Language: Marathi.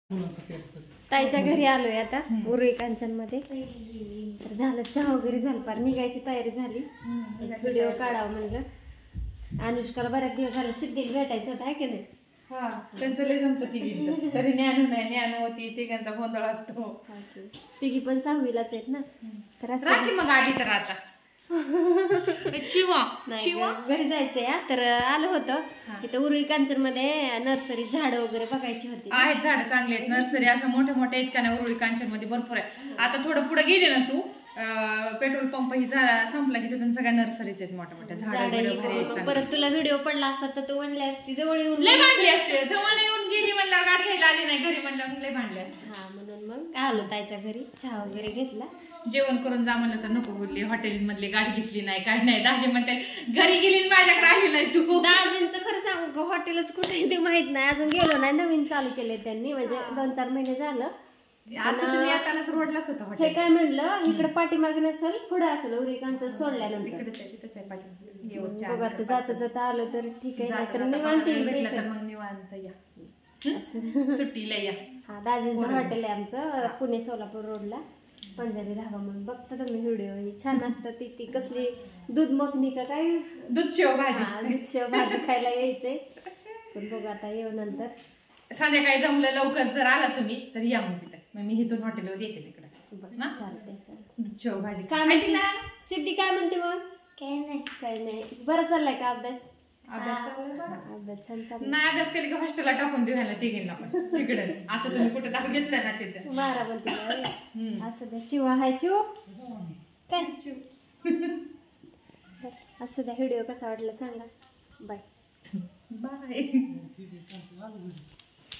ताईच्या घरी आलोय आता उरुळी कांचन मध्ये. तर झालं चहा वगैरे झालं, पार निघायची तयारी झाली. व्हिडिओ काढावं म्हणलं. अनुष्काला बऱ्याच दिवस झाले सिद्धीला भेटायचं होतं, आहे की नाही? हा, त्यांचं लय जमतं तिघींचं. तरी ज्ञानू नाही, ज्ञानू होती, तिघांचा गोंधळ असतो. तिघी पण 6वीलाच आहेत ना. तर असं राखी मग आधी तर आता घरी जायचंय. तर आलं होतं तिथं उरुळी कांचन मध्ये नर्सरी झाडं वगैरे बघायची होती. आहेत झाडं चांगले आहेत, नर्सरी अशा मोठ्या मोठ्या आहेत का ना उरुळी कांचन मध्ये भरपूर आहे. आता थोडं पुढे गेले ना तू, पेट्रोल पंप ही संपला की तिथून सगळ्या नर्सरीच आहेत मोठ्या मोठ्या झाडं. परत तुला व्हिडिओ पडला असता तर तू म्हणली असती जवळ येऊन लय भांडली असते. जवळ येऊन गेली म्हणल्यावर गाडी घ्यायला आली नाही, घरी म्हणल्यावर लय भांडली असते. हा, म्हणून मग आलो ताईच्या घरी, चहा वगैरे घेतला. जेवण करून जा म्हणलं तर नको बोलली, हॉटेल मधली गाडी घेतली नाही, काय नाही. दाजी म्हणते घरी गेली माझ्याकडे आली नाही तू. दाजींचं खरं सांगू हॉटेलच कुठे ते माहित नाही, अजून गेलो नाही. नवीन चालू केले त्यांनी, म्हणजे 2-4 महिने झालं. रोडलाच होतं हे काय म्हणलं, इकडे पाठीमागे नसेल पुढे असेल उरुळी कांचन सोडल्यानंतर. बघा जाता जाता आलो तर ठीक आहे, नाहीतर निवांत मग निवांत या सुट्टीला या. हा, दाजींचं हॉटेल आहे आमचं पुणे सोलापूर रोडला, पंजाबी धाबा म्हणून. बघता तुम्ही व्हिडिओ, छान असतं. ती कसली दूध मखनी का काय, दूध शेव भाजी. दूध शेव भाजी खायला यायचंय. पण बघू आता येऊ नंतर. संध्याकाळी जमलं लवकर जर आला तुम्ही तर या मग तिथं, मग मी इथून हॉटेलवर येते तिकडे. चालतंय. दूध शेव भाजी काय म्हणते ना सिद्धी, काय म्हणते मग? काय नाही. बरं चाललाय का अभ्यास? अभ्यास छान चाललाय. नाही अभ्यास केली की हॉस्टेलला टाकून देऊ ह्याला तिघींना पण तिकडे. आता तुम्ही कुठे टाकून घेतलं ना तिथे बारामतीला. असं द्या चिवा हाय चिव काय असं द्या. व्हिडिओ कसा वाटला सांगा. Bye bye.